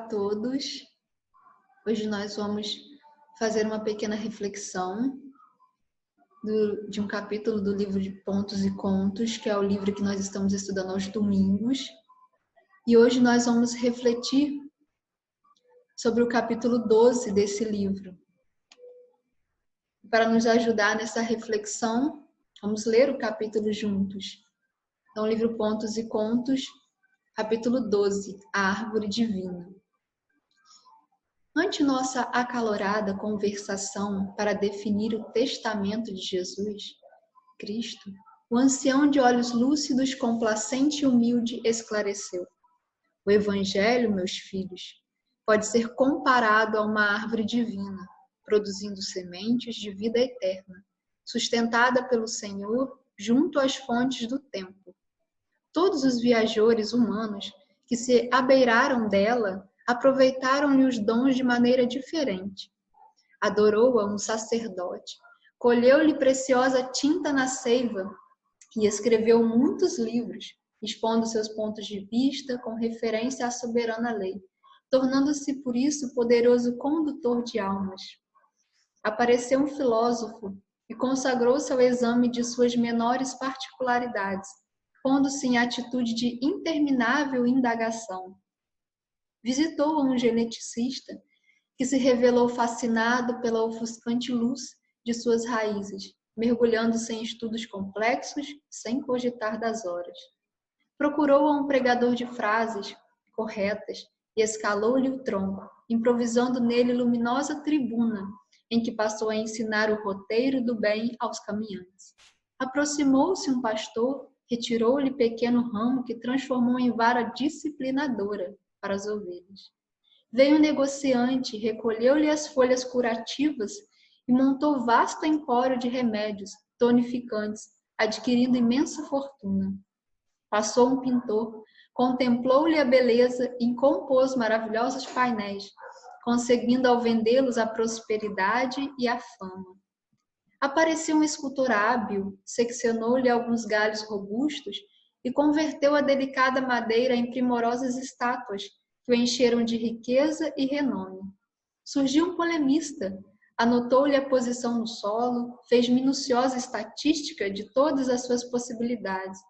todos. Hoje nós vamos fazer uma pequena reflexão de um capítulo do livro de Pontos e Contos, que é o livro que nós estamos estudando aos domingos. E hoje nós vamos refletir sobre o capítulo 12 desse livro. Para nos ajudar nessa reflexão, vamos ler o capítulo juntos. Então, livro Pontos e Contos, capítulo 12, a Árvore Divina. Ante nossa acalorada conversação para definir o testamento de Jesus, Cristo, o ancião de olhos lúcidos, complacente e humilde, esclareceu. O Evangelho, meus filhos, pode ser comparado a uma árvore divina, produzindo sementes de vida eterna, sustentada pelo Senhor junto às fontes do tempo. Todos os viajores humanos que se abeiraram dela aproveitaram-lhe os dons de maneira diferente. Adorou-a um sacerdote, colheu-lhe preciosa tinta na seiva e escreveu muitos livros, expondo seus pontos de vista com referência à soberana lei, tornando-se por isso poderoso condutor de almas. Apareceu um filósofo e consagrou-se ao exame de suas menores particularidades, pondo-se em atitude de interminável indagação. Visitou um geneticista que se revelou fascinado pela ofuscante luz de suas raízes, mergulhando-se em estudos complexos sem cogitar das horas. Procurou um pregador de frases corretas e escalou-lhe o tronco, improvisando nele luminosa tribuna, em que passou a ensinar o roteiro do bem aos caminhantes. Aproximou-se um pastor, retirou-lhe pequeno ramo que transformou em vara disciplinadora para as ovelhas. Veio um negociante, recolheu-lhe as folhas curativas e montou vasto empório de remédios tonificantes, adquirindo imensa fortuna. Passou um pintor, contemplou-lhe a beleza e compôs maravilhosos painéis, conseguindo ao vendê-los a prosperidade e a fama. Apareceu um escultor hábil, seccionou-lhe alguns galhos robustos e converteu a delicada madeira em primorosas estátuas que o encheram de riqueza e renome. Surgiu um polemista, anotou-lhe a posição no solo, fez minuciosa estatística de todas as suas possibilidades,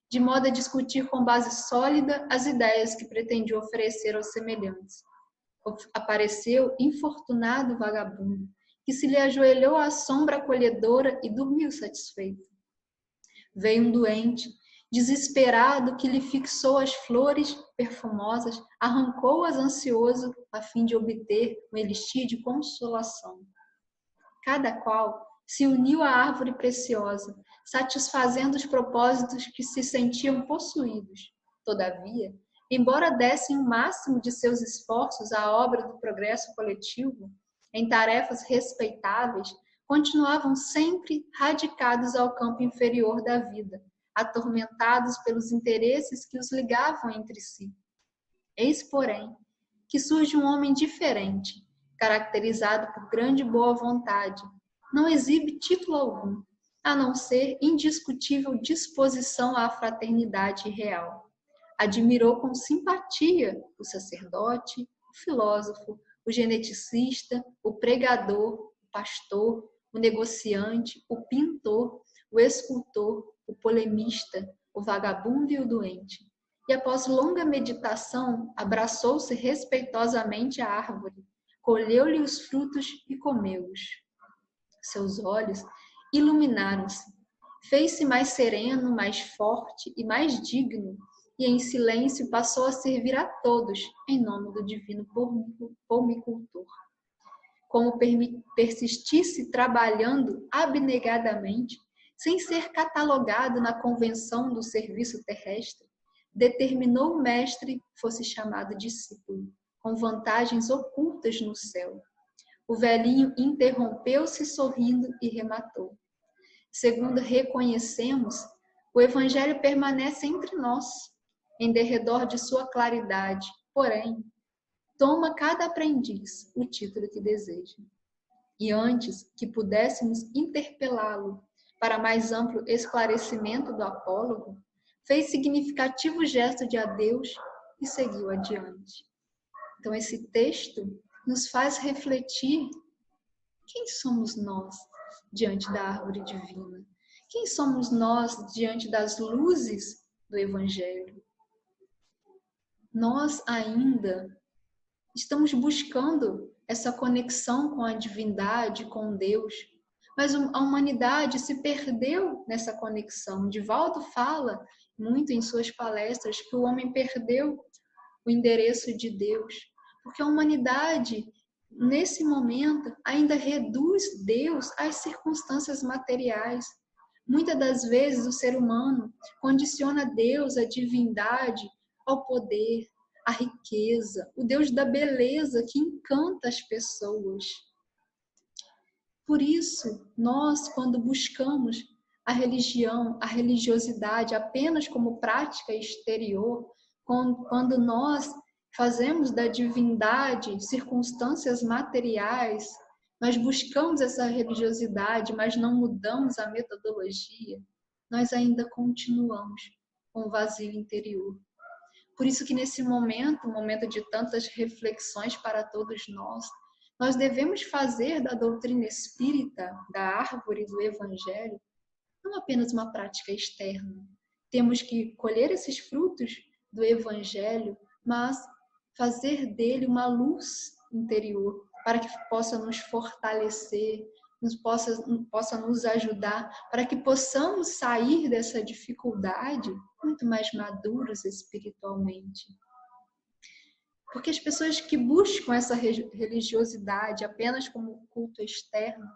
de modo a discutir com base sólida as ideias que pretendia oferecer aos semelhantes. Apareceu infortunado vagabundo, que se lhe ajoelhou à sombra acolhedora e dormiu satisfeito. Veio um doente, desesperado, que lhe fixou as flores perfumosas, arrancou-as ansioso a fim de obter um elixir de consolação. Cada qual se uniu à árvore preciosa, satisfazendo os propósitos que se sentiam possuídos. Todavia, embora dessem o máximo de seus esforços à obra do progresso coletivo, em tarefas respeitáveis, continuavam sempre radicados ao campo inferior da vida, atormentados pelos interesses que os ligavam entre si. Eis, porém, que surge um homem diferente, caracterizado por grande boa vontade, não exibe título algum, a não ser indiscutível disposição à fraternidade real. Admirou com simpatia o sacerdote, o filósofo, o geneticista, o pregador, o pastor, o negociante, o pintor, o escultor, o polemista, o vagabundo e o doente. E após longa meditação, abraçou-se respeitosamente à árvore, colheu-lhe os frutos e comeu-os. Seus olhos iluminaram-se, fez-se mais sereno, mais forte e mais digno, e em silêncio passou a servir a todos em nome do divino pomicultor. Como persistisse trabalhando abnegadamente, sem ser catalogado na convenção do serviço terrestre, determinou o mestre fosse chamado discípulo, com vantagens ocultas no céu. O velhinho interrompeu-se sorrindo e rematou. Segundo reconhecemos, o Evangelho permanece entre nós, em derredor de sua claridade, porém, toma cada aprendiz o título que deseja. E antes que pudéssemos interpelá-lo para mais amplo esclarecimento do apólogo, fez significativo gesto de adeus e seguiu adiante. Então, esse texto nos faz refletir quem somos nós diante da árvore divina? Quem somos nós diante das luzes do Evangelho? Nós ainda estamos buscando essa conexão com a divindade, com Deus, mas a humanidade se perdeu nessa conexão. Divaldo fala muito em suas palestras que o homem perdeu o endereço de Deus, porque a humanidade, nesse momento, ainda reduz Deus às circunstâncias materiais. Muitas das vezes o ser humano condiciona Deus, a divindade, ao poder, à riqueza, o Deus da beleza que encanta as pessoas. Por isso, nós, quando buscamos a religião, a religiosidade apenas como prática exterior, quando nós fazemos da divindade circunstâncias materiais, nós buscamos essa religiosidade, mas não mudamos a metodologia, nós ainda continuamos com o vazio interior. Por isso que nesse momento, um momento de tantas reflexões para todos nós devemos fazer da doutrina espírita, da árvore do Evangelho, não apenas uma prática externa. Temos que colher esses frutos do Evangelho, mas fazer dele uma luz interior, para que possa nos fortalecer, possa nos ajudar, para que possamos sair dessa dificuldade muito mais maduros espiritualmente. Porque as pessoas que buscam essa religiosidade apenas como culto externo,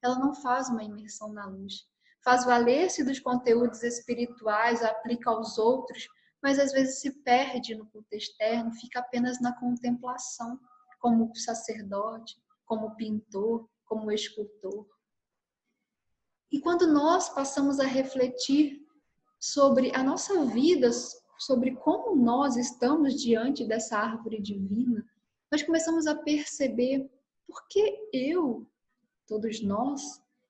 ela não faz uma imersão na luz. Faz valer-se dos conteúdos espirituais, aplica aos outros, mas às vezes se perde no culto externo, fica apenas na contemplação, como sacerdote, como pintor, como escultor. E quando nós passamos a refletir sobre a nossa vida, sobre como nós estamos diante dessa árvore divina, nós começamos a perceber por que todos nós,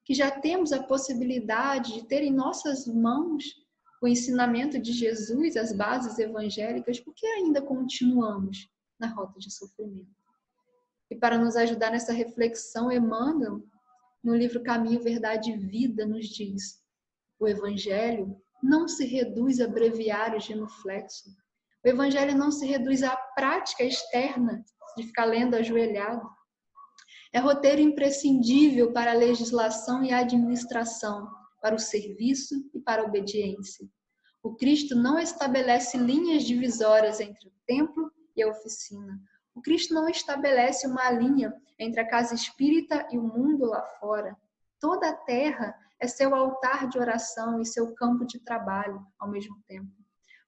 que já temos a possibilidade de ter em nossas mãos o ensinamento de Jesus, as bases evangélicas, por que ainda continuamos na rota de sofrimento? E para nos ajudar nessa reflexão, Emmanuel, no livro Caminho, Verdade e Vida, nos diz: o Evangelho não se reduz a breviários genuflexo. O Evangelho não se reduz à prática externa de ficar lendo ajoelhado. É roteiro imprescindível para a legislação e a administração, para o serviço e para a obediência. O Cristo não estabelece linhas divisórias entre o templo e a oficina. O Cristo não estabelece uma linha entre a casa espírita e o mundo lá fora. Toda a terra é seu altar de oração e seu campo de trabalho ao mesmo tempo.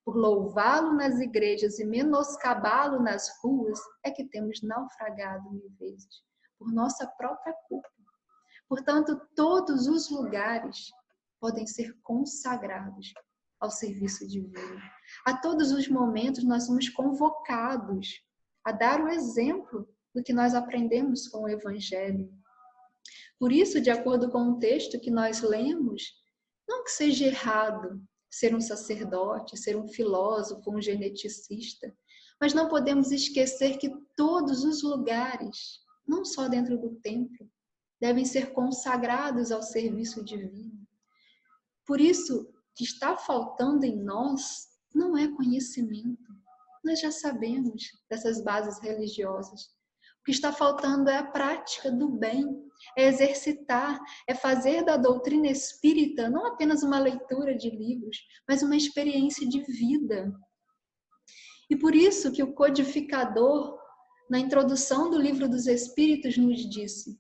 Por louvá-lo nas igrejas e menoscabá-lo nas ruas, é que temos naufragado 1000 vezes, por nossa própria culpa. Portanto, todos os lugares podem ser consagrados ao serviço divino. A todos os momentos nós somos convocados a dar o exemplo do que nós aprendemos com o Evangelho. Por isso, de acordo com o texto que nós lemos, não que seja errado ser um sacerdote, ser um filósofo, um geneticista, mas não podemos esquecer que todos os lugares, não só dentro do templo, devem ser consagrados ao serviço divino. Por isso, o que está faltando em nós não é conhecimento. Nós já sabemos dessas bases religiosas. O que está faltando é a prática do bem, é exercitar, é fazer da doutrina espírita não apenas uma leitura de livros, mas uma experiência de vida. E por isso que o codificador, na introdução do Livro dos Espíritos, nos disse: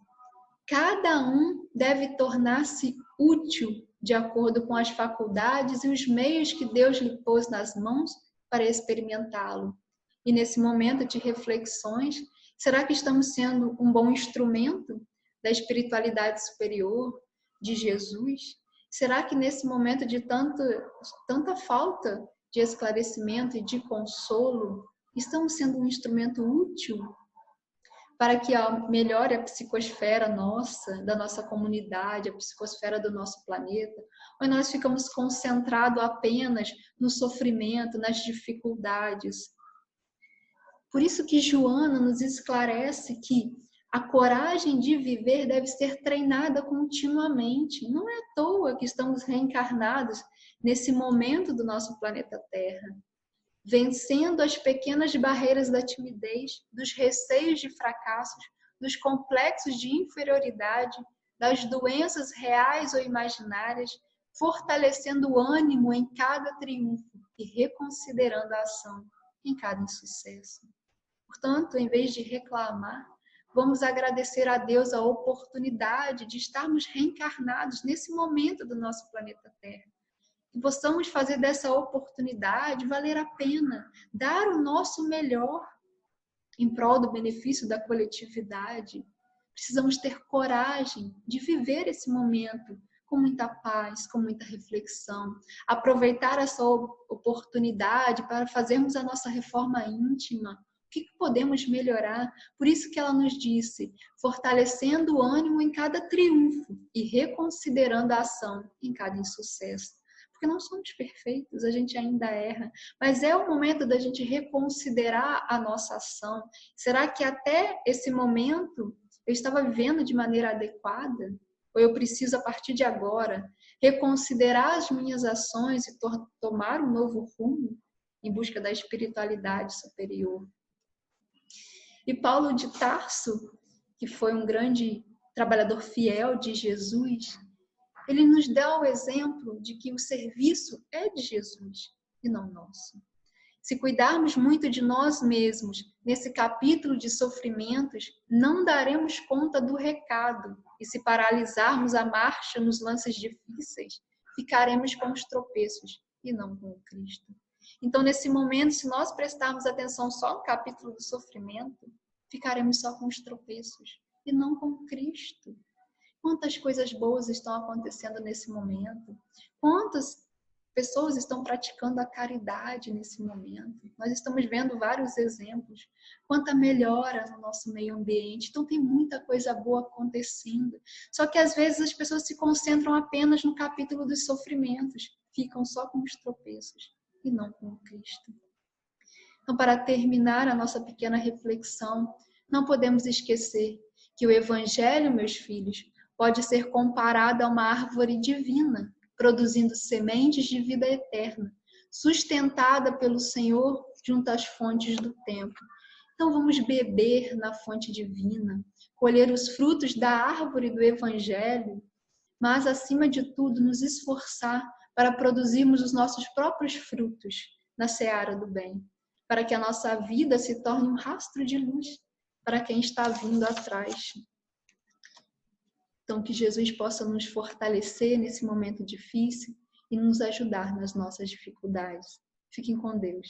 cada um deve tornar-se útil de acordo com as faculdades e os meios que Deus lhe pôs nas mãos para experimentá-lo. E nesse momento de reflexões, será que estamos sendo um bom instrumento da espiritualidade superior, de Jesus? Será que nesse momento de tanta falta de esclarecimento e de consolo, estamos sendo um instrumento útil para que melhore a psicosfera da nossa comunidade, a psicosfera do nosso planeta? Ou nós ficamos concentrados apenas no sofrimento, nas dificuldades? Por isso que Joana nos esclarece que a coragem de viver deve ser treinada continuamente. Não é à toa que estamos reencarnados nesse momento do nosso planeta Terra, vencendo as pequenas barreiras da timidez, dos receios de fracassos, dos complexos de inferioridade, das doenças reais ou imaginárias, fortalecendo o ânimo em cada triunfo e reconsiderando a ação em cada insucesso. Portanto, em vez de reclamar, vamos agradecer a Deus a oportunidade de estarmos reencarnados nesse momento do nosso planeta Terra. Que possamos fazer dessa oportunidade valer a pena, dar o nosso melhor em prol do benefício da coletividade. Precisamos ter coragem de viver esse momento com muita paz, com muita reflexão, aproveitar essa oportunidade para fazermos a nossa reforma íntima. O que podemos melhorar? Por isso que ela nos disse, fortalecendo o ânimo em cada triunfo e reconsiderando a ação em cada insucesso. Porque não somos perfeitos, a gente ainda erra, mas é o momento da gente reconsiderar a nossa ação. Será que até esse momento eu estava vivendo de maneira adequada? Ou eu preciso, a partir de agora, reconsiderar as minhas ações e tomar um novo rumo em busca da espiritualidade superior? E Paulo de Tarso, que foi um grande trabalhador fiel de Jesus, ele nos dá o exemplo de que o serviço é de Jesus e não nosso. Se cuidarmos muito de nós mesmos nesse capítulo de sofrimentos, não daremos conta do recado. E se paralisarmos a marcha nos lances difíceis, ficaremos com os tropeços e não com o Cristo. Então, nesse momento, se nós prestarmos atenção só no capítulo do sofrimento, ficaremos só com os tropeços e não com Cristo. Quantas coisas boas estão acontecendo nesse momento? Quantas pessoas estão praticando a caridade nesse momento? Nós estamos vendo vários exemplos. Quanta melhora no nosso meio ambiente. Então tem muita coisa boa acontecendo. Só que às vezes as pessoas se concentram apenas no capítulo dos sofrimentos. Ficam só com os tropeços e não com o Cristo. Então, para terminar a nossa pequena reflexão, não podemos esquecer que o Evangelho, meus filhos, pode ser comparado a uma árvore divina, produzindo sementes de vida eterna, sustentada pelo Senhor junto às fontes do tempo. Então vamos beber na fonte divina, colher os frutos da árvore do Evangelho, mas acima de tudo nos esforçar para produzirmos os nossos próprios frutos na seara do bem, para que a nossa vida se torne um rastro de luz para quem está vindo atrás. Então, que Jesus possa nos fortalecer nesse momento difícil e nos ajudar nas nossas dificuldades. Fiquem com Deus.